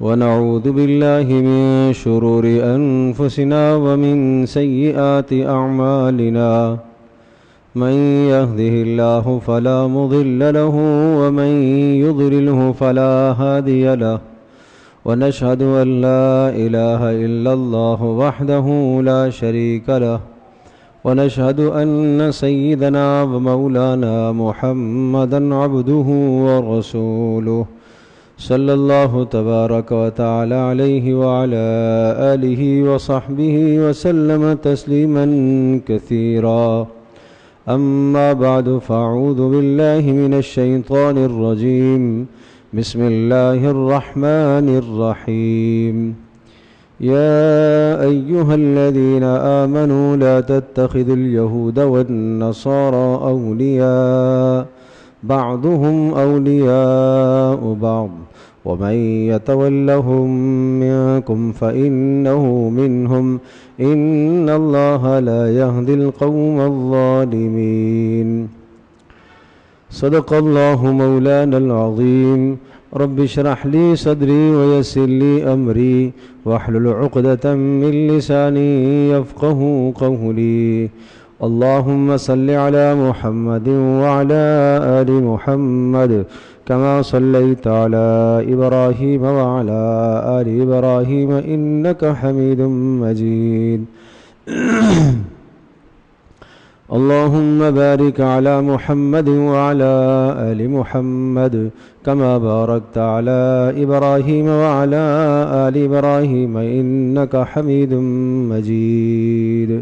ونعوذ بالله من شرور أنفسنا ومن سيئات أعمالنا من يهده الله فلا مضل له ومن يضلله فلا هادي له ونشهد أن لا إله إلا الله وحده لا شريك له ونشهد أن سيدنا ومولانا محمدا عبده ورسوله صلى الله تبارك وتعالى عليه وعلى آله وصحبه وسلم تسليما كثيرا أما بعد فأعوذ بالله من الشيطان الرجيم بسم الله الرحمن الرحيم يا أيها الذين آمنوا لا تتخذوا اليهود والنصارى أولياء بعضهم أولياء بعض ومن يتولهم منكم فإنه منهم إن الله لا يهدي القوم الظالمين صدق الله مولانا العظيم رب اشرح لي صدري ويسر لي أمري واحلل عقدة من لساني يفقه قولي اللهم صل على محمد وعلى آل محمد كما صليت على إبراهيم وعلى آل إبراهيم إنك حميد مجيد اللهم بارك على محمد وعلى آل محمد كما باركت على إبراهيم وعلى آل إبراهيم إنك حميد مجيد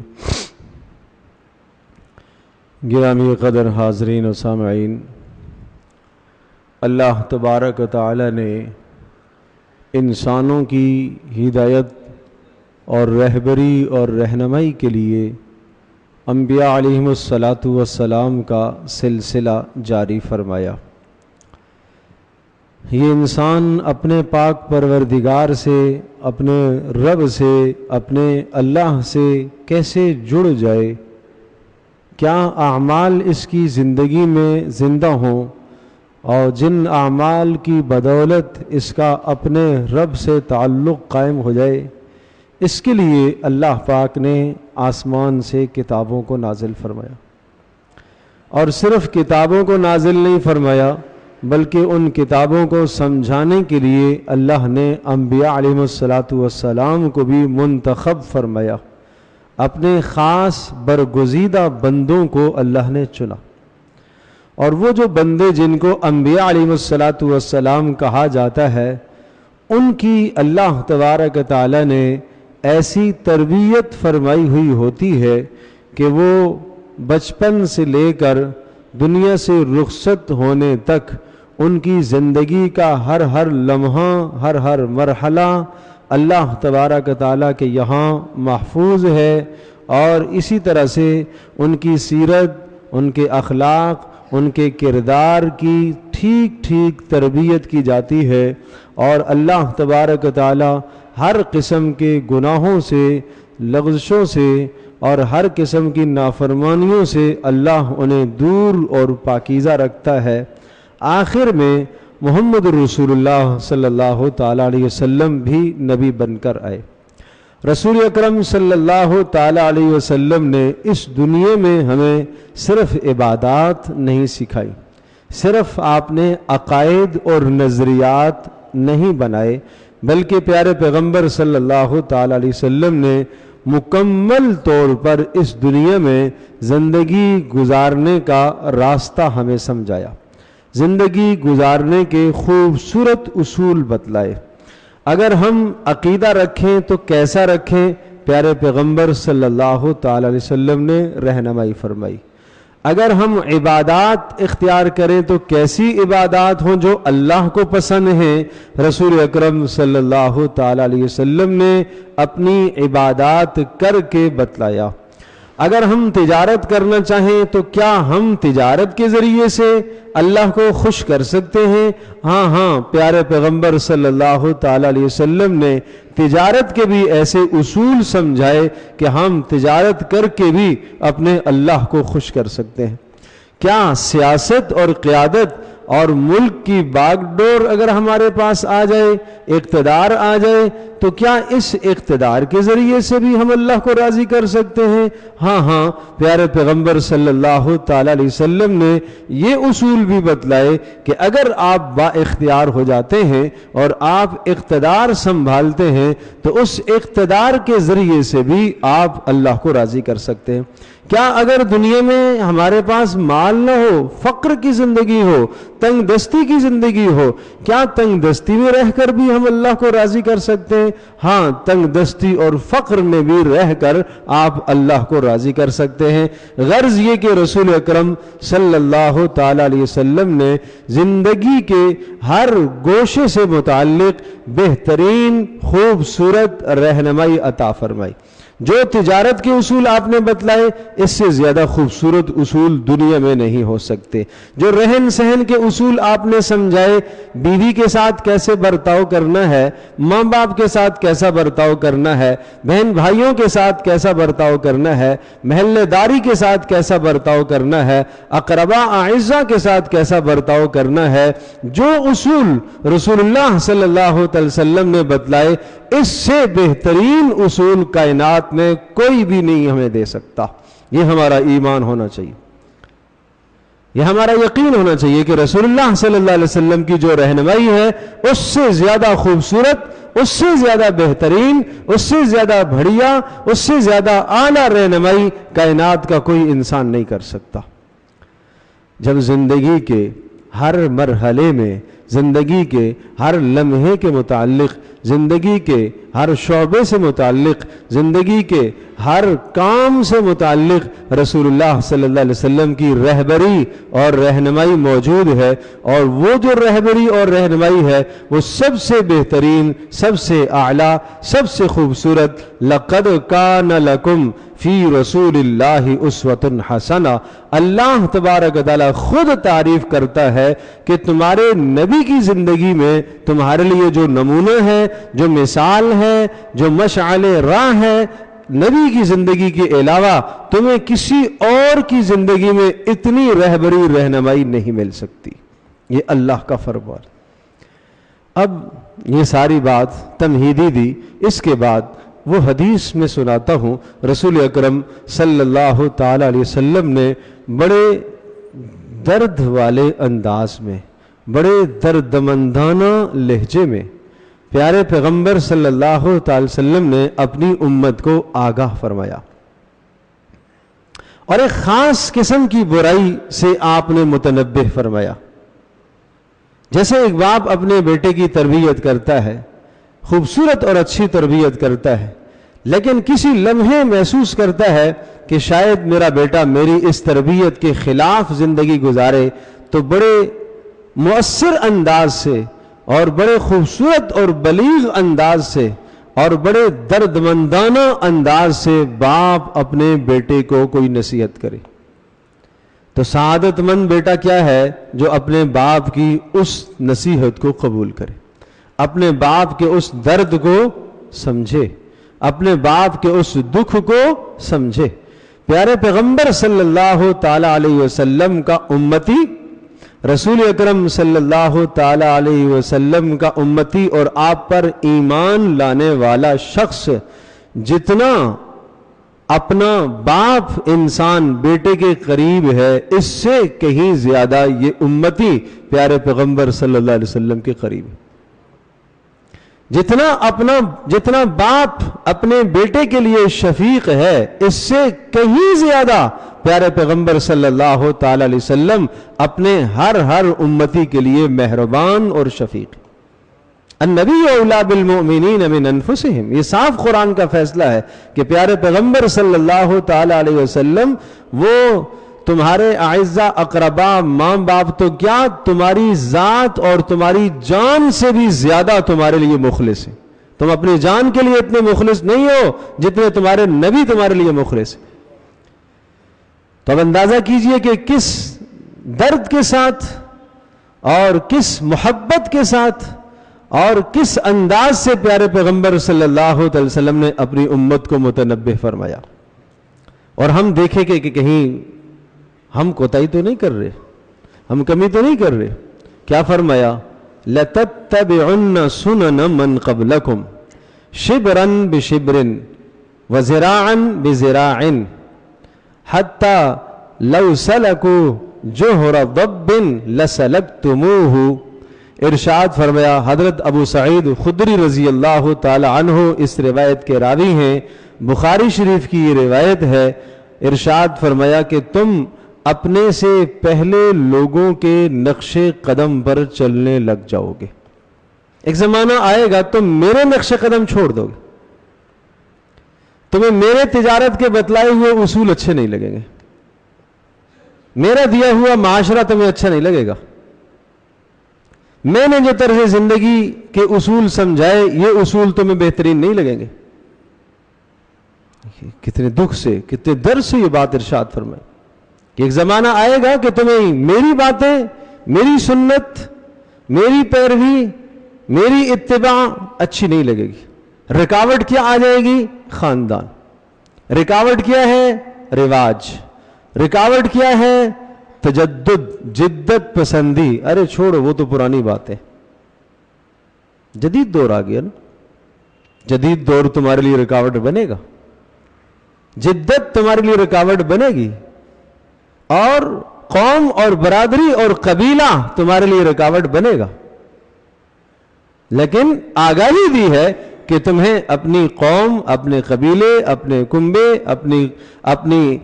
گرامی قدر حاضرین و سامعین، اللہ تبارک و تعالی نے انسانوں کی ہدایت اور رہبری اور رہنمائی کے لیے انبیاء علیہم السلام کا سلسلہ جاری فرمایا۔ یہ انسان اپنے پاک پروردگار سے، اپنے رب سے، اپنے اللہ سے کیسے جڑ جائے، کیا اعمال اس کی زندگی میں زندہ ہوں اور جن اعمال کی بدولت اس کا اپنے رب سے تعلق قائم ہو جائے، اس کے لیے اللہ پاک نے آسمان سے کتابوں کو نازل فرمایا۔ اور صرف کتابوں کو نازل نہیں فرمایا بلکہ ان کتابوں کو سمجھانے کے لیے اللہ نے انبیاء علیہم السلام کو بھی منتخب فرمایا، اپنے خاص برگزیدہ بندوں کو اللہ نے چنا۔ اور وہ جو بندے جن کو انبیاء علیہم السلام کہا جاتا ہے، ان کی اللہ تبارک تعالی نے ایسی تربیت فرمائی ہوئی ہوتی ہے کہ وہ بچپن سے لے کر دنیا سے رخصت ہونے تک ان کی زندگی کا ہر لمحہ، ہر مرحلہ اللہ تبارک تعالیٰ کے یہاں محفوظ ہے، اور اسی طرح سے ان کی سیرت، ان کے اخلاق، ان کے کردار کی ٹھیک تربیت کی جاتی ہے، اور اللہ تبارک تعالیٰ ہر قسم کے گناہوں سے، لغزشوں سے اور ہر قسم کی نافرمانیوں سے اللہ انہیں دور اور پاکیزہ رکھتا ہے۔ آخر میں محمد رسول اللہ صلی اللہ تعالیٰ علیہ وسلم بھی نبی بن کر آئے۔ رسول اکرم صلی اللہ تعالیٰ علیہ وسلم نے اس دنیا میں ہمیں صرف عبادات نہیں سکھائی، صرف آپ نے عقائد اور نظریات نہیں بنائے، بلکہ پیارے پیغمبر صلی اللہ تعالیٰ علیہ وسلم نے مکمل طور پر اس دنیا میں زندگی گزارنے کا راستہ ہمیں سمجھایا، زندگی گزارنے کے خوبصورت اصول بتلائے۔ اگر ہم عقیدہ رکھیں تو کیسا رکھیں، پیارے پیغمبر صلی اللہ تعالی علیہ وسلم نے رہنمائی فرمائی۔ اگر ہم عبادات اختیار کریں تو کیسی عبادات ہوں جو اللہ کو پسند ہیں، رسول اکرم صلی اللہ تعالی علیہ وسلم نے اپنی عبادات کر کے بتلایا۔ اگر ہم تجارت کرنا چاہیں تو کیا ہم تجارت کے ذریعے سے اللہ کو خوش کر سکتے ہیں؟ ہاں، پیارے پیغمبر صلی اللہ تعالی علیہ وسلم نے تجارت کے بھی ایسے اصول سمجھائے کہ ہم تجارت کر کے بھی اپنے اللہ کو خوش کر سکتے ہیں۔ کیا سیاست اور قیادت اور ملک کی باغ ڈور اگر ہمارے پاس آ جائے، اقتدار آ جائے، تو کیا اس اقتدار کے ذریعے سے بھی ہم اللہ کو راضی کر سکتے ہیں؟ ہاں، پیارے پیغمبر صلی اللہ تعالی علیہ وسلم نے یہ اصول بھی بتلائے کہ اگر آپ با اختیار ہو جاتے ہیں اور آپ اقتدار سنبھالتے ہیں تو اس اقتدار کے ذریعے سے بھی آپ اللہ کو راضی کر سکتے ہیں۔ کیا اگر دنیا میں ہمارے پاس مال نہ ہو، فقر کی زندگی ہو، تنگ دستی کی زندگی ہو، کیا تنگ دستی میں رہ کر بھی ہم اللہ کو راضی کر سکتے ہیں؟ ہاں، تنگ دستی اور فقر میں بھی رہ کر آپ اللہ کو راضی کر سکتے ہیں۔ غرض یہ کہ رسول اکرم صلی اللہ تعالی علیہ وسلم نے زندگی کے ہر گوشے سے متعلق بہترین خوبصورت رہنمائی عطا فرمائی۔ جو تجارت کے اصول آپ نے بتلائے، اس سے زیادہ خوبصورت اصول دنیا میں نہیں ہو سکتے۔ جو رہن سہن کے اصول آپ نے سمجھائے، بیوی کے ساتھ کیسے برتاؤ کرنا ہے، ماں باپ کے ساتھ کیسا برتاؤ کرنا ہے، بہن بھائیوں کے ساتھ کیسا برتاؤ کرنا ہے، محلے داری کے ساتھ کیسا برتاؤ کرنا ہے، اقربا اعزہ کے ساتھ کیسا برتاؤ کرنا ہے، جو اصول رسول اللہ صلی اللہ علیہ وسلم نے بتلائے، اس سے بہترین اصول کائنات میں کوئی بھی نہیں ہمیں دے سکتا۔ یہ ہمارا ایمان ہونا چاہیے، یہ ہمارا یقین ہونا چاہیے کہ رسول اللہ صلی اللہ علیہ وسلم کی جو رہنمائی ہے، اس سے زیادہ خوبصورت، اس سے زیادہ بہترین، اس سے زیادہ بڑھیا، اس سے زیادہ اعلیٰ رہنمائی کائنات کا کوئی انسان نہیں کر سکتا۔ جب زندگی کے ہر مرحلے میں، زندگی کے ہر لمحے کے متعلق، زندگی کے ہر شعبے سے متعلق، زندگی کے ہر کام سے متعلق رسول اللہ صلی اللہ علیہ وسلم کی رہبری اور رہنمائی موجود ہے، اور وہ جو رہبری اور رہنمائی ہے وہ سب سے بہترین، سب سے اعلیٰ، سب سے خوبصورت۔ لَقَدْ كَانَ لَكُمْ فی رسول اللہ اسوۃ حسنہ، اللہ تبارک و تعالیٰ خود تعریف کرتا ہے کہ تمہارے نبی کی زندگی میں تمہارے لیے جو نمونہ ہے، جو مثال ہے، جو مشعل راہ ہے، نبی کی زندگی کے علاوہ تمہیں کسی اور کی زندگی میں اتنی رہبری رہنمائی نہیں مل سکتی۔ یہ اللہ کا فرمان۔ اب یہ ساری بات تمہیدی دی، اس کے بعد وہ حدیث میں سناتا ہوں۔ رسول اکرم صلی اللہ تعالی علیہ وسلم نے بڑے درد والے انداز میں، بڑے دردمندانہ لہجے میں پیارے پیغمبر صلی اللہ تعالی وسلم نے اپنی امت کو آگاہ فرمایا، اور ایک خاص قسم کی برائی سے آپ نے متنبہ فرمایا۔ جیسے ایک باپ اپنے بیٹے کی تربیت کرتا ہے، خوبصورت اور اچھی تربیت کرتا ہے، لیکن کسی لمحے محسوس کرتا ہے کہ شاید میرا بیٹا میری اس تربیت کے خلاف زندگی گزارے، تو بڑے مؤثر انداز سے اور بڑے خوبصورت اور بلیغ انداز سے اور بڑے دردمندانہ انداز سے باپ اپنے بیٹے کو کوئی نصیحت کرے۔ تو سعادت مند بیٹا کیا ہے؟ جو اپنے باپ کی اس نصیحت کو قبول کرے، اپنے باپ کے اس درد کو سمجھے، اپنے باپ کے اس دکھ کو سمجھے۔ پیارے پیغمبر صلی اللہ تعالی علیہ وسلم کا امتی، رسول اکرم صلی اللہ تعالی علیہ وسلم کا امتی اور آپ پر ایمان لانے والا شخص جتنا اپنا باپ انسان بیٹے کے قریب ہے، اس سے کہیں زیادہ یہ امتی پیارے پیغمبر صلی اللہ علیہ وسلم کے قریب ہے۔ جتنا باپ اپنے بیٹے کے لیے شفیق ہے، اس سے کہیں زیادہ پیارے پیغمبر صلی اللہ تعالی علیہ وسلم اپنے ہر امتی کے لیے مہربان اور شفیق۔ النبی اولیٰ بالمؤمنین من انفسہم، یہ صاف قرآن کا فیصلہ ہے کہ پیارے پیغمبر صلی اللہ تعالی علیہ وسلم وہ تمہارے اعزہ اقربا، ماں باپ تو کیا، تمہاری ذات اور تمہاری جان سے بھی زیادہ تمہارے لیے مخلص ہیں۔ تم اپنی جان کے لیے اتنے مخلص نہیں ہو جتنے تمہارے نبی تمہارے لیے مخلص ہیں۔ تو اب اندازہ کیجئے کہ کس درد کے ساتھ اور کس محبت کے ساتھ اور کس انداز سے پیارے پیغمبر صلی اللہ علیہ وسلم نے اپنی امت کو متنبہ فرمایا۔ اور ہم دیکھیں کہ کہیں ہم کوتاہی تو نہیں کر رہے، ہم کمی تو نہیں کر رہے۔ کیا فرمایا؟ لَتَتَّبِعُنَّ سُنَنَ مَنْ قَبْلَكُمْ شِبْرًا بِشِبْرٍ وَذِرَاعًا بِذِرَاعٍ حَتَّى لَوْ سَلَكُوا جُحْرَ ضَبٍّ لَسَلَكْتُمُوهُ۔ ارشاد فرمایا، حضرت ابو سعید خدری رضی اللہ تعالی عنہ اس روایت کے راوی ہیں، بخاری شریف کی یہ روایت ہے۔ ارشاد فرمایا کہ تم اپنے سے پہلے لوگوں کے نقش قدم پر چلنے لگ جاؤ گے۔ ایک زمانہ آئے گا تم میرے نقش قدم چھوڑ دو گے، تمہیں میرے تجارت کے بتلائے ہوئے اصول اچھے نہیں لگیں گے، میرا دیا ہوا معاشرہ تمہیں اچھا نہیں لگے گا، میں نے جو طرز زندگی کے اصول سمجھائے یہ اصول تمہیں بہترین نہیں لگیں گے۔ کتنے دکھ سے، کتنے درد سے یہ بات ارشاد فرمائے کہ ایک زمانہ آئے گا کہ تمہیں میری باتیں، میری سنت، میری پیروی، میری اتباع اچھی نہیں لگے گی۔ رکاوٹ کیا آ جائے گی؟ خاندان۔ رکاوٹ کیا ہے؟ رواج۔ رکاوٹ کیا ہے؟ تجدد، جدت پسندی۔ ارے چھوڑو، وہ تو پرانی بات ہے، جدید دور آ گیا نا۔ جدید دور تمہارے لیے رکاوٹ بنے گا، جدت تمہارے لیے رکاوٹ بنے گی، اور قوم اور برادری اور قبیلہ تمہارے لیے رکاوٹ بنے گا۔ لیکن آگاہی دی ہے کہ تمہیں اپنی قوم، اپنے قبیلے، اپنے کنبے، اپنی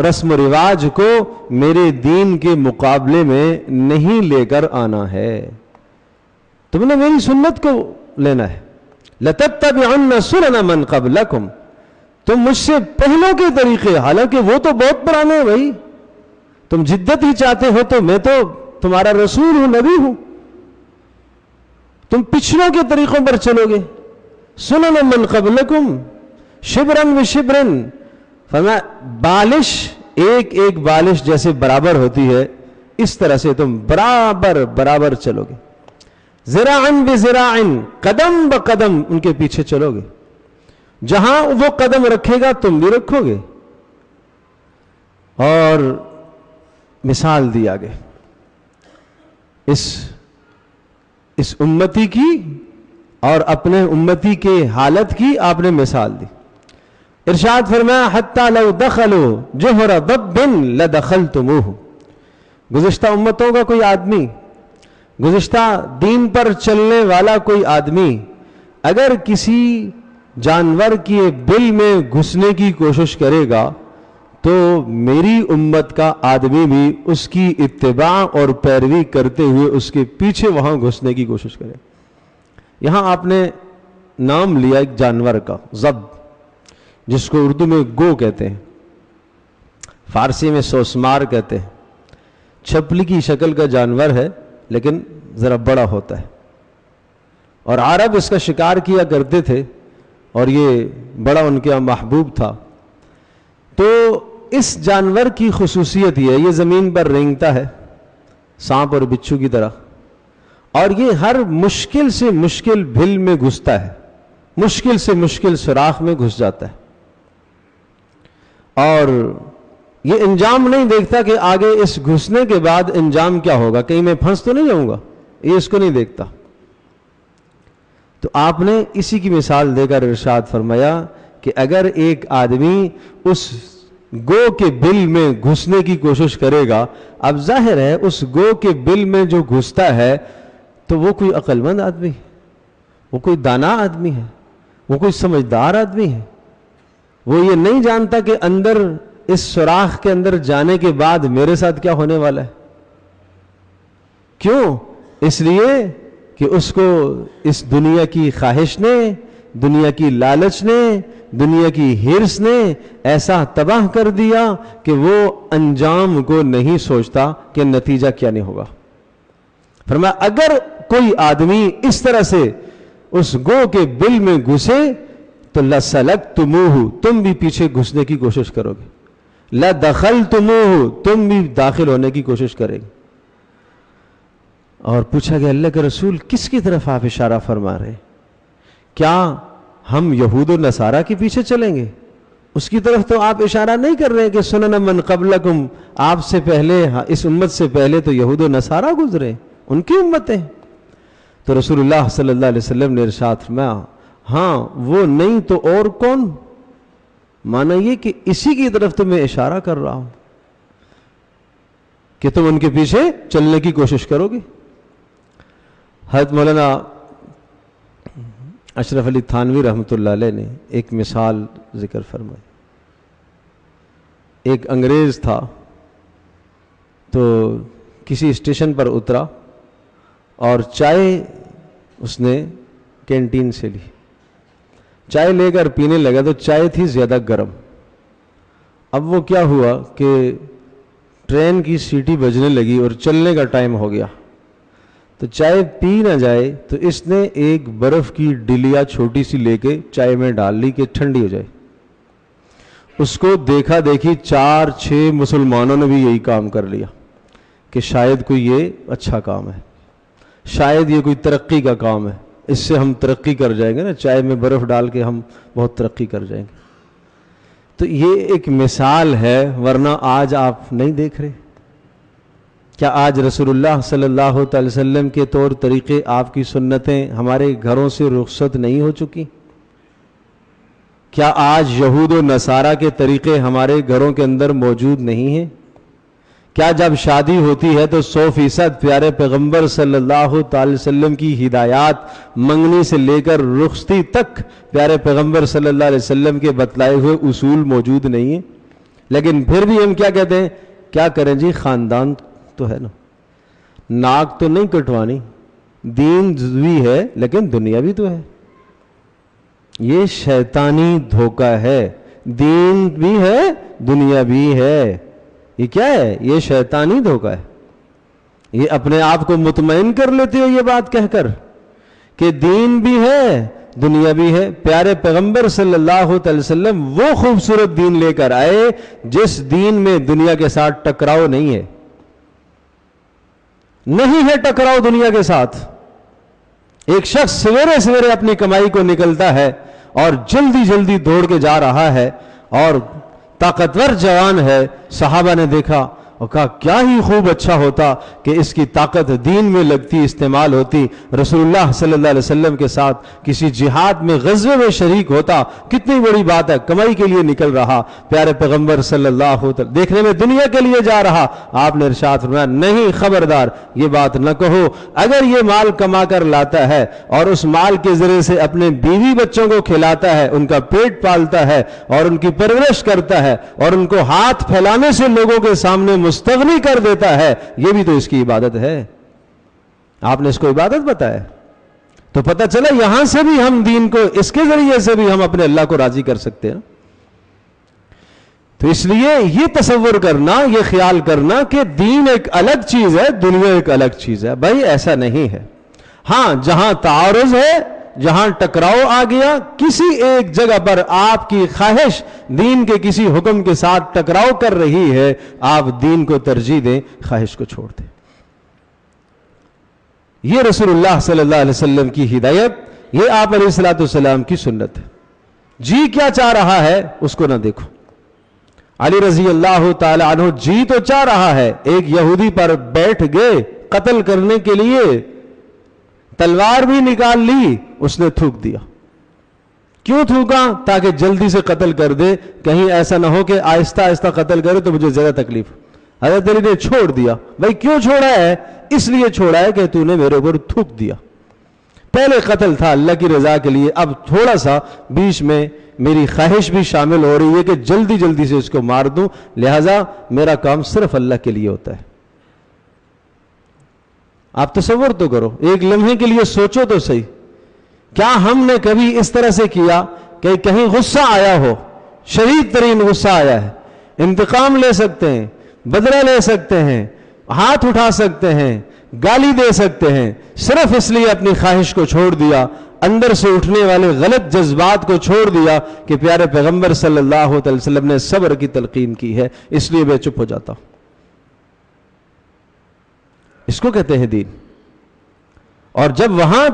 رسم و رواج کو میرے دین کے مقابلے میں نہیں لے کر آنا ہے، تم نے میری سنت کو لینا ہے۔ لَتَتَّبِعُنَّ سُنَنَ مَنْ قَبْلَكُمْ، تم مجھ سے پہلوں کے طریقے، حالانکہ وہ تو بہت پرانے ہیں بھائی، تم جدت ہی چاہتے ہو تو میں تو تمہارا رسول ہوں، نبی ہوں، تم پچھلوں کے طریقوں پر چلو گے۔ سنن من قبلکم شبرن و شبرن، فرمایا بالش ایک ایک بالش جیسے برابر ہوتی ہے اس طرح سے تم برابر برابر چلو گے۔ ذراعن بذراعن، قدم بقدم ان کے پیچھے چلو گے، جہاں وہ قدم رکھے گا تم بھی رکھو گے۔ اور مثال دی آگے اس امتی کی اور اپنے امتی کے حالت کی آپ نے مثال دی۔ ارشاد فرمایا حتی لو دخلوا جحر ضب لدخلتموہ، گزشتہ امتوں کا کوئی آدمی، گزشتہ دین پر چلنے والا کوئی آدمی اگر کسی جانور کی بل میں گھسنے کی کوشش کرے گا تو میری امت کا آدمی بھی اس کی اتباع اور پیروی کرتے ہوئے اس کے پیچھے وہاں گھسنے کی کوشش کرے۔ یہاں آپ نے نام لیا ایک جانور کا، ضب، جس کو اردو میں گو کہتے ہیں، فارسی میں سوسمار کہتے ہیں۔ چھپلی کی شکل کا جانور ہے لیکن ذرا بڑا ہوتا ہے، اور عرب اس کا شکار کیا کرتے تھے اور یہ بڑا ان کے محبوب تھا۔ تو اس جانور کی خصوصیت یہ ہے، یہ زمین پر رینگتا ہے سانپ اور بچھو کی طرح، اور یہ ہر مشکل سے مشکل بھل میں گھستا ہے، مشکل سے مشکل سوراخ میں گھس جاتا ہے، اور یہ انجام نہیں دیکھتا کہ آگے اس گھسنے کے بعد انجام کیا ہوگا، کہیں میں پھنس تو نہیں جاؤں گا، یہ اس کو نہیں دیکھتا۔ تو آپ نے اسی کی مثال دے کر ارشاد فرمایا کہ اگر ایک آدمی اس گو کے بل میں گھسنے کی کوشش کرے گا، اب ظاہر ہے اس گو کے بل میں جو گھستا ہے تو وہ کوئی عقل مند آدمی ہے، وہ کوئی دانا آدمی ہے، وہ کوئی سمجھدار آدمی ہے، وہ یہ نہیں جانتا کہ اندر اس سوراخ کے اندر جانے کے بعد میرے ساتھ کیا ہونے والا ہے۔ کیوں؟ اس لیے کہ اس کو اس دنیا کی خواہش نے، دنیا کی لالچ نے، دنیا کی ہرس نے ایسا تباہ کر دیا کہ وہ انجام کو نہیں سوچتا کہ نتیجہ کیا نہیں ہوگا۔ فرمایا اگر کوئی آدمی اس طرح سے اس گو کے بل میں گھسے تو لَسَلَكْتُمُوهُ، تم بھی پیچھے گھسنے کی کوشش کرو گے، لَدَخَلْتُمُوهُ، تم بھی داخل ہونے کی کوشش کرے گے۔ اور پوچھا گیا اللہ کے رسول کس کی طرف آپ اشارہ فرما رہے ہیں؟ کیا ہم یہود و نصارہ کے پیچھے چلیں گے؟ اس کی طرف تو آپ اشارہ نہیں کر رہے کہ سنن من قبلکم، آپ سے پہلے، اس امت سے پہلے تو یہود و نصارہ گزرے، ان کی امتیں. تو رسول اللہ صلی اللہ علیہ وسلم نے ارشاد فرمایا ہاں وہ نہیں تو اور کون؟ مانا یہ کہ اسی کی طرف تو میں اشارہ کر رہا ہوں کہ تم ان کے پیچھے چلنے کی کوشش کرو گے. حضرت مولانا اشرف علی تھانوی رحمۃ اللہ علیہ نے ایک مثال ذکر فرمائی. ایک انگریز تھا تو کسی اسٹیشن پر اترا اور چائے اس نے کینٹین سے لی. چائے لے کر پینے لگا تو چائے تھی زیادہ گرم. اب وہ کیا ہوا کہ ٹرین کی سیٹی بجنے لگی اور چلنے کا ٹائم ہو گیا. تو چائے پی نہ جائے تو اس نے ایک برف کی ڈلیا چھوٹی سی لے کے چائے میں ڈال لی کہ ٹھنڈی ہو جائے. اس کو دیکھا دیکھی 4-6 مسلمانوں نے بھی یہی کام کر لیا کہ شاید کوئی یہ اچھا کام ہے, شاید یہ کوئی ترقی کا کام ہے, اس سے ہم ترقی کر جائیں گے نا, چائے میں برف ڈال کے ہم بہت ترقی کر جائیں گے. تو یہ ایک مثال ہے, ورنہ آج آپ نہیں دیکھ رہے. کیا آج رسول اللہ صلی اللہ تعالی وسلم کے طور طریقے, آپ کی سنتیں ہمارے گھروں سے رخصت نہیں ہو چکی؟ کیا آج یہود و نصارہ کے طریقے ہمارے گھروں کے اندر موجود نہیں ہیں؟ کیا جب شادی ہوتی ہے تو 100% پیارے پیغمبر صلی اللہ تعالی وسلم کی ہدایات منگنی سے لے کر رخصتی تک پیارے پیغمبر صلی اللہ علیہ وسلم کے بتلائے ہوئے اصول موجود نہیں ہیں؟ لیکن پھر بھی ہم کیا کہتے ہیں, کیا کریں جی, خاندان تو ہے نا, ناک تو نہیں کٹوانی, دین بھی ہے لیکن دنیا بھی تو ہے. یہ شیطانی دھوکہ ہے, دین بھی ہے دنیا بھی ہے. یہ کیا ہے؟ یہ شیطانی دھوکہ ہے. یہ اپنے آپ کو مطمئن کر لیتے ہو یہ بات کہہ کر کہ دین بھی ہے دنیا بھی ہے. پیارے پیغمبر صلی اللہ علیہ وسلم وہ خوبصورت دین لے کر آئے جس دین میں دنیا کے ساتھ ٹکراؤ نہیں ہے. نہیں ہے ٹکراؤ دنیا کے ساتھ. ایک شخص سویرے سویرے اپنی کمائی کو نکلتا ہے اور جلدی جلدی دوڑ کے جا رہا ہے اور طاقتور جوان ہے. صحابہ نے دیکھا اور کہا کیا ہی خوب اچھا ہوتا کہ اس کی طاقت دین میں لگتی, استعمال ہوتی, رسول اللہ صلی اللہ علیہ وسلم کے ساتھ کسی جہاد میں غزوے میں شریک ہوتا. کتنی بڑی بات ہے, کمائی کے لیے نکل رہا پیارے پیغمبر صلی اللہ علیہ وسلم, دیکھنے میں دنیا کے لیے جا رہا. آپ نے ارشاد فرمایا نہیں, خبردار یہ بات نہ کہو. اگر یہ مال کما کر لاتا ہے اور اس مال کے ذریعے سے اپنے بیوی بچوں کو کھلاتا ہے, ان کا پیٹ پالتا ہے اور ان کی پرورش کرتا ہے اور ان کو ہاتھ پھیلانے سے لوگوں کے سامنے مستغنی کر دیتا ہے, یہ بھی تو اس کی عبادت ہے. آپ نے اس کو عبادت بتایا تو پتہ چلا یہاں سے بھی ہم دین کو, اس کے ذریعے سے بھی ہم اپنے اللہ کو راضی کر سکتے ہیں. تو اس لیے یہ تصور کرنا, یہ خیال کرنا کہ دین ایک الگ چیز ہے, دنیا ایک الگ چیز ہے, بھائی ایسا نہیں ہے. ہاں جہاں تعارض ہے, جہاں ٹکراؤ آ گیا, کسی ایک جگہ پر آپ کی خواہش دین کے کسی حکم کے ساتھ ٹکراؤ کر رہی ہے, آپ دین کو ترجیح دیں, خواہش کو چھوڑ دیں. یہ رسول اللہ صلی اللہ علیہ وسلم کی ہدایت, یہ آپ علیہ الصلوۃ والسلام کی سنت ہے. جی کیا چاہ رہا ہے اس کو نہ دیکھو. علی رضی اللہ تعالی عنہ جی تو چاہ رہا ہے, ایک یہودی پر بیٹھ گئے قتل کرنے کے لیے, تلوار بھی نکال لی, اس نے تھوک دیا. کیوں تھوکا؟ تاکہ جلدی سے قتل کر دے, کہیں ایسا نہ ہو کہ آہستہ آہستہ قتل کرے تو مجھے زیادہ تکلیف. حضرت علی نے چھوڑ دیا. بھائی کیوں چھوڑا ہے؟ اس لیے چھوڑا ہے کہ تو نے میرے اوپر تھوک دیا. پہلے قتل تھا اللہ کی رضا کے لیے, اب تھوڑا سا بیچ میں میری خواہش بھی شامل ہو رہی ہے کہ جلدی جلدی سے اس کو مار دوں, لہذا میرا کام صرف اللہ کے لیے ہوتا ہے. آپ تصور تو کرو, ایک لمحے کے لیے سوچو تو صحیح, کیا ہم نے کبھی اس طرح سے کیا کہ کہیں غصہ آیا ہو, شدید ترین غصہ آیا ہے, انتقام لے سکتے ہیں, بدلہ لے سکتے ہیں, ہاتھ اٹھا سکتے ہیں, گالی دے سکتے ہیں, صرف اس لیے اپنی خواہش کو چھوڑ دیا, اندر سے اٹھنے والے غلط جذبات کو چھوڑ دیا کہ پیارے پیغمبر صلی اللہ علیہ وسلم نے صبر کی تلقین کی ہے, اس لیے میں چپ ہو جاتا ہوں. اس کو کہتے ہیں دین. اور جب وہاں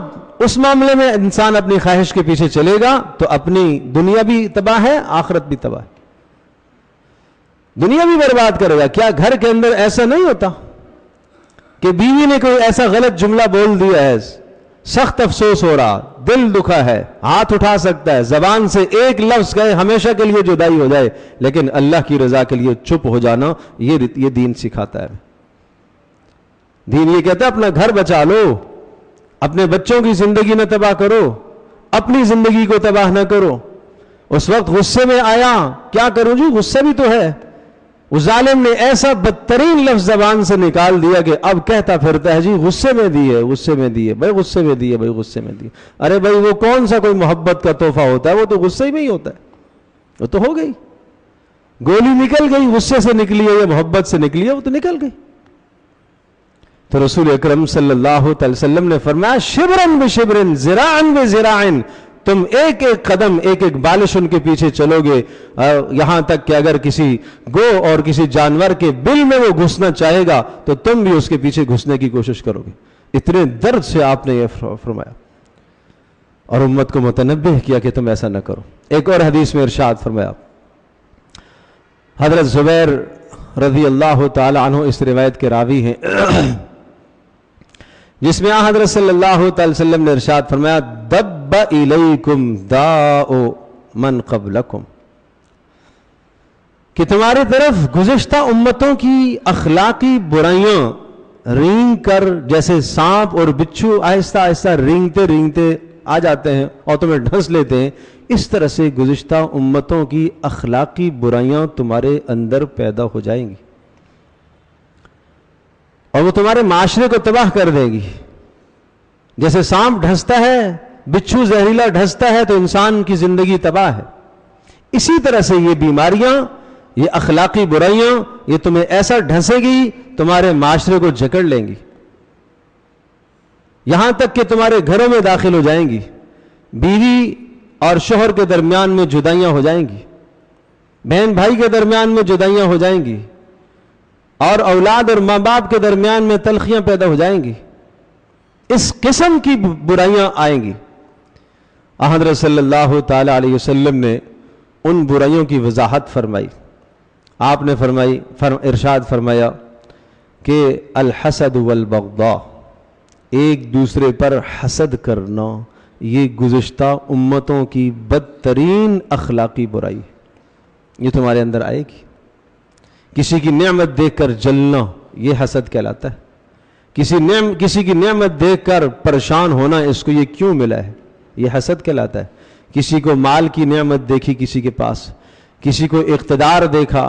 اس معاملے میں انسان اپنی خواہش کے پیچھے چلے گا تو اپنی دنیا بھی تباہ ہے, آخرت بھی تباہ ہے, دنیا بھی برباد کرے گا. کیا گھر کے اندر ایسا نہیں ہوتا کہ بیوی نے کوئی ایسا غلط جملہ بول دیا ہے، سخت افسوس ہو رہا، دل دکھا ہے، ہاتھ اٹھا سکتا ہے، زبان سے ایک لفظ کہے ہمیشہ کے لیے جدائی ہو جائے، لیکن اللہ کی رضا کے لیے چپ ہو جانا، یہ دین سکھاتا ہے۔ دین یہ کہتا ہے اپنا گھر بچا لو، اپنے بچوں کی زندگی نہ تباہ کرو، اپنی زندگی کو تباہ نہ کرو۔ اس وقت غصے میں آیا، کیا کروں جی، غصہ بھی تو ہے۔ اس ظالم نے ایسا بدترین لفظ زبان سے نکال دیا کہ اب کہتا پھرتا ہے جی غصے میں دی ہے، غصے میں دی ہے، بھائی غصے میں دی ہے، بھائی غصے میں دی ہے۔ ارے بھائی وہ کون سا کوئی محبت کا تحفہ ہوتا ہے، وہ تو غصے میں ہی ہوتا ہے، وہ تو ہو گئی، گولی نکل گئی، غصے سے نکلی ہے یا محبت سے نکلی ہے، وہ تو نکل گئی۔ تو رسول اکرم صلی اللہ علیہ وسلم نے فرمایا شبرن بشبرن ذراعن بذراعن، تم ایک ایک قدم، ایک ایک بالش ان کے پیچھے چلو گے، یہاں تک کہ اگر کسی گو اور کسی جانور کے بل میں وہ گھسنا چاہے گا تو تم بھی اس کے پیچھے گھسنے کی کوشش کرو گے۔ اتنے درد سے آپ نے یہ فرمایا اور امت کو متنبہ کیا کہ تم ایسا نہ کرو۔ ایک اور حدیث میں ارشاد فرمایا، حضرت زبیر رضی اللہ تعالی عنہ اس روایت کے راوی ہیں، جس میں حضرت صلی اللہ تعالی وسلم نے ارشاد فرمایا دب الیکم داء من قبلکم، کہ تمہاری طرف گزشتہ امتوں کی اخلاقی برائیاں رینگ کر، جیسے سانپ اور بچھو آہستہ آہستہ رینگتے رینگتے آ جاتے ہیں اور تمہیں ڈھنس لیتے ہیں، اس طرح سے گزشتہ امتوں کی اخلاقی برائیاں تمہارے اندر پیدا ہو جائیں گی اور وہ تمہارے معاشرے کو تباہ کر دے گی۔ جیسے سانپ ڈھستا ہے، بچھو زہریلا ڈھستا ہے تو انسان کی زندگی تباہ ہے، اسی طرح سے یہ بیماریاں، یہ اخلاقی برائیاں، یہ تمہیں ایسا ڈھسے گی، تمہارے معاشرے کو جکڑ لیں گی، یہاں تک کہ تمہارے گھروں میں داخل ہو جائیں گی، بیوی اور شوہر کے درمیان میں جدائیاں ہو جائیں گی، بہن بھائی کے درمیان میں جدائیاں ہو جائیں گی، اور اولاد اور ماں باپ کے درمیان میں تلخیاں پیدا ہو جائیں گی، اس قسم کی برائیاں آئیں گی۔ حضرت صلی اللہ تعالی علیہ وسلم نے ان برائیوں کی وضاحت فرمائی۔ آپ نے ارشاد فرمایا کہ الحسد والبغضاء، ایک دوسرے پر حسد کرنا، یہ گزشتہ امتوں کی بدترین اخلاقی برائی، یہ تمہارے اندر آئے گی۔ کسی کی نعمت دیکھ کر جلنا، یہ حسد کہلاتا ہے۔ کسی کی نعمت دیکھ کر پریشان ہونا، اس کو یہ کیوں ملا ہے، یہ حسد کہلاتا ہے۔ کسی کو مال کی نعمت دیکھی کسی کے پاس، کسی کو اقتدار دیکھا،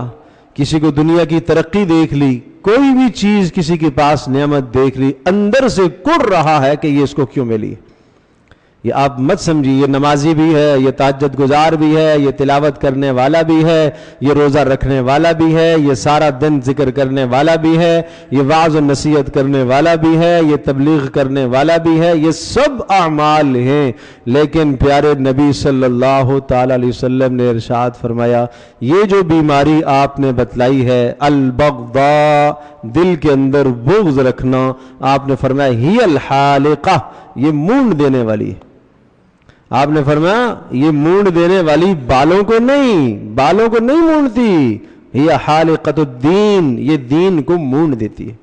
کسی کو دنیا کی ترقی دیکھ لی، کوئی بھی چیز کسی کے پاس نعمت دیکھ لی، اندر سے کڑ رہا ہے کہ یہ اس کو کیوں ملی۔ یہ آپ مت سمجھیے یہ نمازی بھی ہے، یہ تہجد گزار بھی ہے، یہ تلاوت کرنے والا بھی ہے، یہ روزہ رکھنے والا بھی ہے، یہ سارا دن ذکر کرنے والا بھی ہے، یہ وعظ و نصیحت کرنے والا بھی ہے، یہ تبلیغ کرنے والا بھی ہے، یہ سب اعمال ہیں، لیکن پیارے نبی صلی اللہ تعالی علیہ وسلم نے ارشاد فرمایا یہ جو بیماری آپ نے بتلائی ہے البغضاء، دل کے اندر بغض رکھنا، آپ نے فرمایا ہی الحالقہ، یہ مونڈ دینے والی ہے۔ آپ نے فرمایا یہ مونڈ دینے والی بالوں کو نہیں مونڈتی، یہ حالقۃ الدین، یہ دین کو مونڈ دیتی ہے۔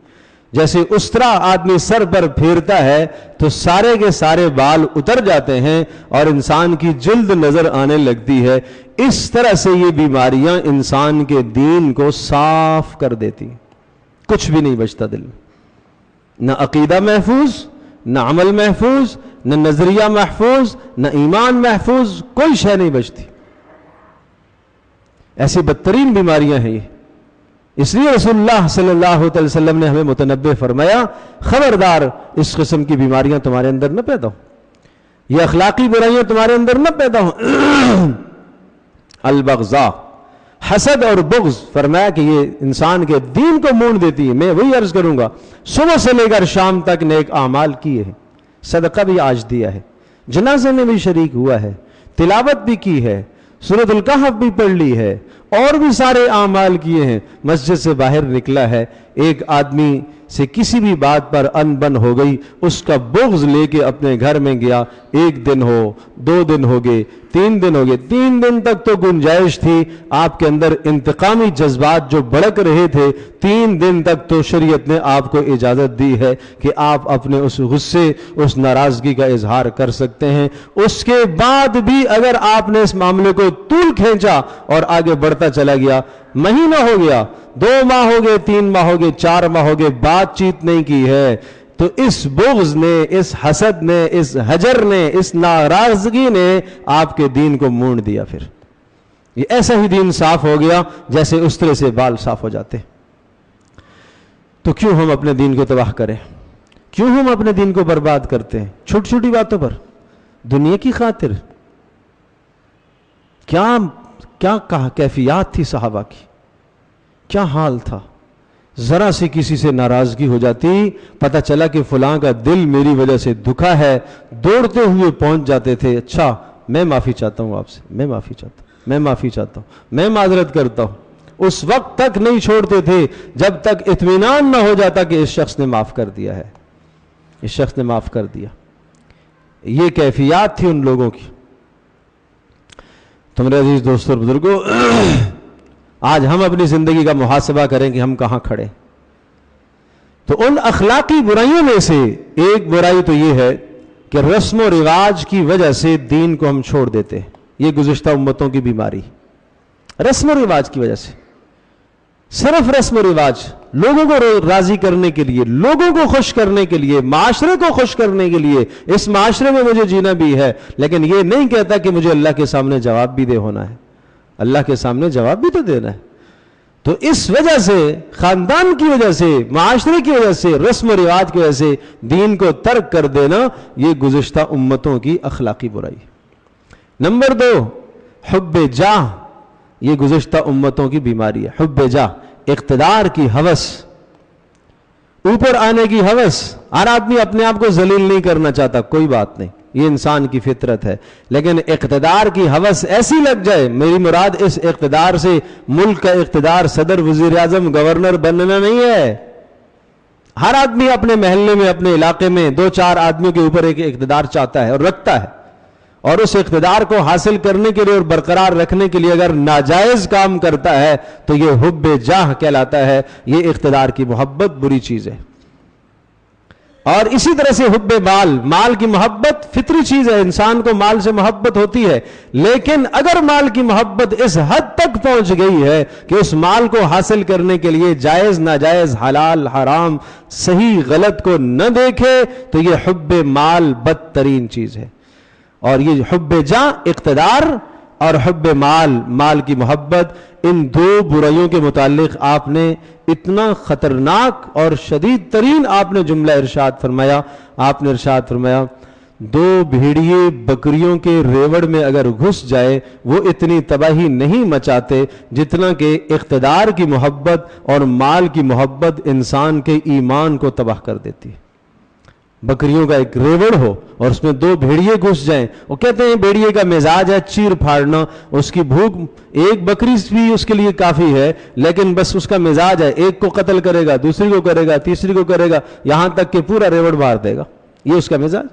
جیسے استرا آدمی سر پر پھیرتا ہے تو سارے کے سارے بال اتر جاتے ہیں اور انسان کی جلد نظر آنے لگتی ہے، اس طرح سے یہ بیماریاں انسان کے دین کو صاف کر دیتی، کچھ بھی نہیں بچتا دل میں، نہ عقیدہ محفوظ، نہ عمل محفوظ، نہ نظریہ محفوظ، نہ ایمان محفوظ، کوئی شے نہیں بچتی۔ ایسی بدترین بیماریاں ہیں یہ، اس لیے رسول اللہ صلی اللہ علیہ وسلم نے ہمیں متنبہ فرمایا خبردار اس قسم کی بیماریاں تمہارے اندر نہ پیدا ہوں، یہ اخلاقی برائیاں تمہارے اندر نہ پیدا ہوں۔ البغضاء، حسد اور بغض، فرمایا کہ یہ انسان کے دین کو مونڈ دیتی ہے۔ میں وہی عرض کروں گا، صبح سے لے کر شام تک نیک اعمال کیے ہیں، صدقہ بھی آج دیا ہے، جنازے میں بھی شریک ہوا ہے، تلاوت بھی کی ہے، سورۃ الکہف بھی پڑھ لی ہے، اور بھی سارے اعمال کیے ہیں، مسجد سے باہر نکلا ہے، ایک آدمی سے کسی بھی بات پر ان بن ہو گئی، اس کا بغض لے کے اپنے گھر میں گیا، 1 دن ہو، 2 دن ہو گئے، 3 دن ہو گئے، 3 دن تک تو گنجائش تھی آپ کے اندر انتقامی جذبات جو بڑک رہے تھے، 3 دن تک تو شریعت نے آپ کو اجازت دی ہے کہ آپ اپنے اس غصے، اس ناراضگی کا اظہار کر سکتے ہیں۔ اس کے بعد بھی اگر آپ نے اس معاملے کو طول کھینچا اور آگے بڑھتا چلا گیا، مہینہ ہو گیا، 2 ماہ ہو گئے، 3 ماہ ہو گئے، 4 ماہ ہو گئے، بات چیت نہیں کی ہے، تو اس بغض نے، اس حسد نے، اس ہجر نے، اس ناراضگی نے آپ کے دین کو مونڈ دیا۔ پھر یہ ایسا ہی دین صاف ہو گیا جیسے استرے سے بال صاف ہو جاتے۔ تو کیوں ہم اپنے دین کو تباہ کریں؟ کیوں ہم اپنے دین کو برباد کرتے ہیں چھوٹی چھوٹی باتوں پر، دنیا کی خاطر؟ کیا کیفیات تھی صحابہ کی، کیا حال تھا؟ ذرا سی کسی سے ناراضگی ہو جاتی، پتہ چلا کہ فلاں کا دل میری وجہ سے دکھا ہے، دوڑتے ہوئے پہنچ جاتے تھے، اچھا میں معافی چاہتا ہوں آپ سے، میں معافی چاہتا ہوں، میں معافی چاہتا ہوں، میں معذرت کرتا ہوں۔ اس وقت تک نہیں چھوڑتے تھے جب تک اطمینان نہ ہو جاتا کہ اس شخص نے معاف کر دیا ہے، اس شخص نے معاف کر دیا۔ یہ کیفیات تھی ان لوگوں کی۔ تو میرے عزیز دوستوں اور بزرگوں، آج ہم اپنی زندگی کا محاسبہ کریں کہ ہم کہاں کھڑے۔ تو ان اخلاقی برائیوں میں سے ایک برائی تو یہ ہے کہ رسم و رواج کی وجہ سے دین کو ہم چھوڑ دیتے ہیں۔ یہ گزشتہ امتوں کی بیماری، رسم و رواج کی وجہ سے، صرف رسم و رواج، لوگوں کو راضی کرنے کے لیے، لوگوں کو خوش کرنے کے لیے، معاشرے کو خوش کرنے کے لیے، اس معاشرے میں مجھے جینا بھی ہے، لیکن یہ نہیں کہتا کہ مجھے اللہ کے سامنے جواب بھی دے ہونا ہے، اللہ کے سامنے جواب بھی تو دینا ہے۔ تو اس وجہ سے، خاندان کی وجہ سے، معاشرے کی وجہ سے، رسم و رواج کی وجہ سے دین کو ترک کر دینا، یہ گزشتہ امتوں کی اخلاقی برائی۔ نمبر 2، حب جاہ، یہ گزشتہ امتوں کی بیماری ہے۔ حب جاہ، اقتدار کی ہوس، اوپر آنے کی ہوس۔ ہر آدمی اپنے آپ کو ذلیل نہیں کرنا چاہتا، کوئی بات نہیں، یہ انسان کی فطرت ہے، لیکن اقتدار کی ہوس ایسی لگ جائے، میری مراد اس اقتدار سے ملک کا اقتدار، صدر، وزیر اعظم، گورنر بننا نہیں ہے۔ ہر آدمی اپنے محلے میں، اپنے علاقے میں 2-4 آدمیوں کے اوپر ایک اقتدار چاہتا ہے اور رکھتا ہے، اور اس اقتدار کو حاصل کرنے کے لیے اور برقرار رکھنے کے لیے اگر ناجائز کام کرتا ہے تو یہ حب جاہ کہلاتا ہے، یہ اقتدار کی محبت بری چیز ہے۔ اور اسی طرح سے حب مال، مال کی محبت فطری چیز ہے، انسان کو مال سے محبت ہوتی ہے، لیکن اگر مال کی محبت اس حد تک پہنچ گئی ہے کہ اس مال کو حاصل کرنے کے لیے جائز ناجائز، حلال حرام، صحیح غلط کو نہ دیکھے، تو یہ حب مال بدترین چیز ہے۔ اور یہ حب جاہ، اقتدار، اور حب مال، مال کی محبت، ان 2 برائیوں کے متعلق آپ نے اتنا خطرناک اور شدید ترین آپ نے جملہ ارشاد فرمایا۔ آپ نے ارشاد فرمایا 2 بھیڑیے بکریوں کے ریوڑ میں اگر گھس جائے وہ اتنی تباہی نہیں مچاتے جتنا کہ اقتدار کی محبت اور مال کی محبت انسان کے ایمان کو تباہ کر دیتی ہے۔ بکریوں کا ایک ریوڑ ہو اور اس میں 2 بھیڑیے گھس جائیں، وہ کہتے ہیں بھیڑیے کا مزاج ہے چیر پھاڑنا، اس کی بھوک، ایک بکری بھی اس کے لیے کافی ہے، لیکن بس اس کا مزاج ہے، ایک کو قتل کرے گا، دوسری کو کرے گا، تیسری کو کرے گا، یہاں تک کہ پورا ریوڑ مار دے گا، یہ اس کا مزاج۔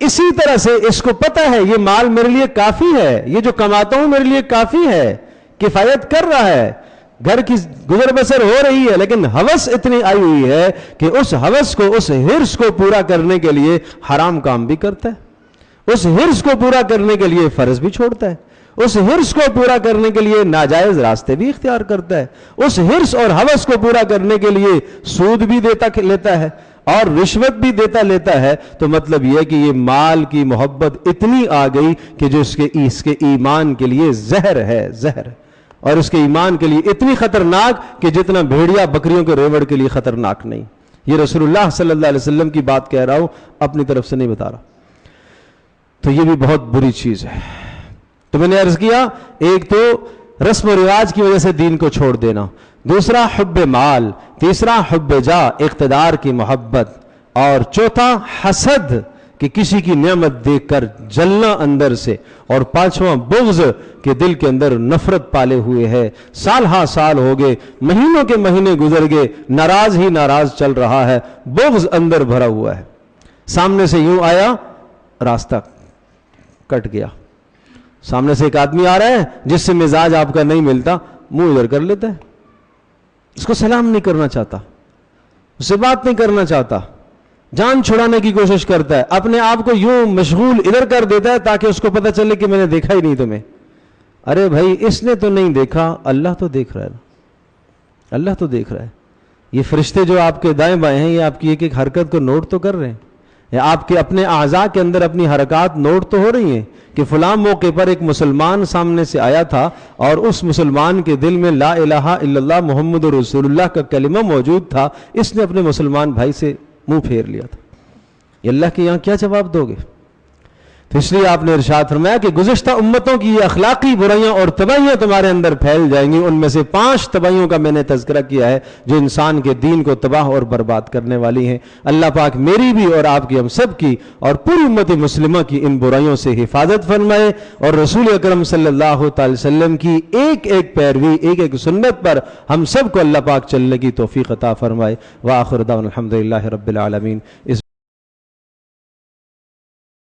اسی طرح سے اس کو پتہ ہے یہ مال میرے لیے کافی ہے، یہ جو کماتا ہوں میرے لیے کافی ہے، کفایت کر رہا ہے، گھر کی گزر بسر ہو رہی ہے، لیکن ہوس اتنی آئی ہوئی ہے کہ اس ہوس کو، اس ہرس کو پورا کرنے کے لیے حرام کام بھی کرتا ہے، اس ہرس کو پورا کرنے کے لیے فرض بھی چھوڑتا ہے، اس ہرس کو پورا کرنے کے لیے ناجائز راستے بھی اختیار کرتا ہے، اس ہرس اور ہوس کو پورا کرنے کے لیے سود بھی لیتا ہے اور رشوت بھی لیتا ہے۔ تو مطلب یہ کہ یہ مال کی محبت اتنی آ گئی کہ جو اس کے ایمان کے لیے زہر ہے، زہر، اور اس کے ایمان کے لیے اتنی خطرناک کہ جتنا بھیڑیا بکریوں کے ریوڑ کے لیے خطرناک نہیں۔ یہ رسول اللہ صلی اللہ علیہ وسلم کی بات کہہ رہا ہوں، اپنی طرف سے نہیں بتا رہا۔ تو یہ بھی بہت بری چیز ہے۔ تو میں نے عرض کیا، ایک تو رسم و رواج کی وجہ سے دین کو چھوڑ دینا، دوسرا حب مال، تیسرا حب جاہ، اقتدار کی محبت، اور چوتھا حسد، کہ کہ کسی کی نعمت دیکھ کر جلنا اندر سے، اور پانچواں بغض کہ دل کے اندر نفرت پالے ہوئے ہے، سال ہا سال ہو گئے، مہینوں کے مہینے گزر گئے، ناراض ہی ناراض چل رہا ہے، بغض اندر بھرا ہوا ہے۔ سامنے سے یوں آیا، راستہ کٹ گیا۔ سامنے سے ایک آدمی آ رہا ہے جس سے مزاج آپ کا نہیں ملتا، منہ ادھر کر لیتا ہے، اس کو سلام نہیں کرنا چاہتا، اس سے بات نہیں کرنا چاہتا، جان چھڑانے کی کوشش کرتا ہے، اپنے آپ کو یوں مشغول ادھر کر دیتا ہے تاکہ اس کو پتہ چلے کہ میں نے دیکھا ہی نہیں تمہیں۔ ارے بھائی، اس نے تو نہیں دیکھا، اللہ تو دیکھ رہا ہے، اللہ تو دیکھ رہا ہے۔ یہ فرشتے جو آپ کے دائیں بائیں ہیں، یہ آپ کی ایک ایک حرکت کو نوٹ تو کر رہے ہیں، یا آپ کے اپنے اعضاء کے اندر اپنی حرکات نوٹ تو ہو رہی ہیں کہ فلاں موقع پر ایک مسلمان سامنے سے آیا تھا اور اس مسلمان کے دل میں لا الہ الا اللہ محمد رسول اللہ کا کلمہ موجود تھا، اس نے اپنے مسلمان بھائی سے منہ پھیر لیا تھا۔ یہ اللہ کے یہاں کیا جواب دو گے؟ تو اس لیے آپ نے ارشاد فرمایا کہ گزشتہ امتوں کی یہ اخلاقی برائیاں اور تباہیاں تمہارے اندر پھیل جائیں گی، ان میں سے 5 تباہیوں کا میں نے تذکرہ کیا ہے جو انسان کے دین کو تباہ اور برباد کرنے والی ہیں۔ اللہ پاک میری بھی اور آپ کی، ہم سب کی اور پوری امت مسلمہ کی ان برائیوں سے حفاظت فرمائے، اور رسول اکرم صلی اللہ تعالی وسلم کی ایک ایک پیروی، ایک ایک سنت پر ہم سب کو اللہ پاک چلنے کی توفیق عطا فرمائے۔ وآخر دعوانا الحمدللہ رب العالمین۔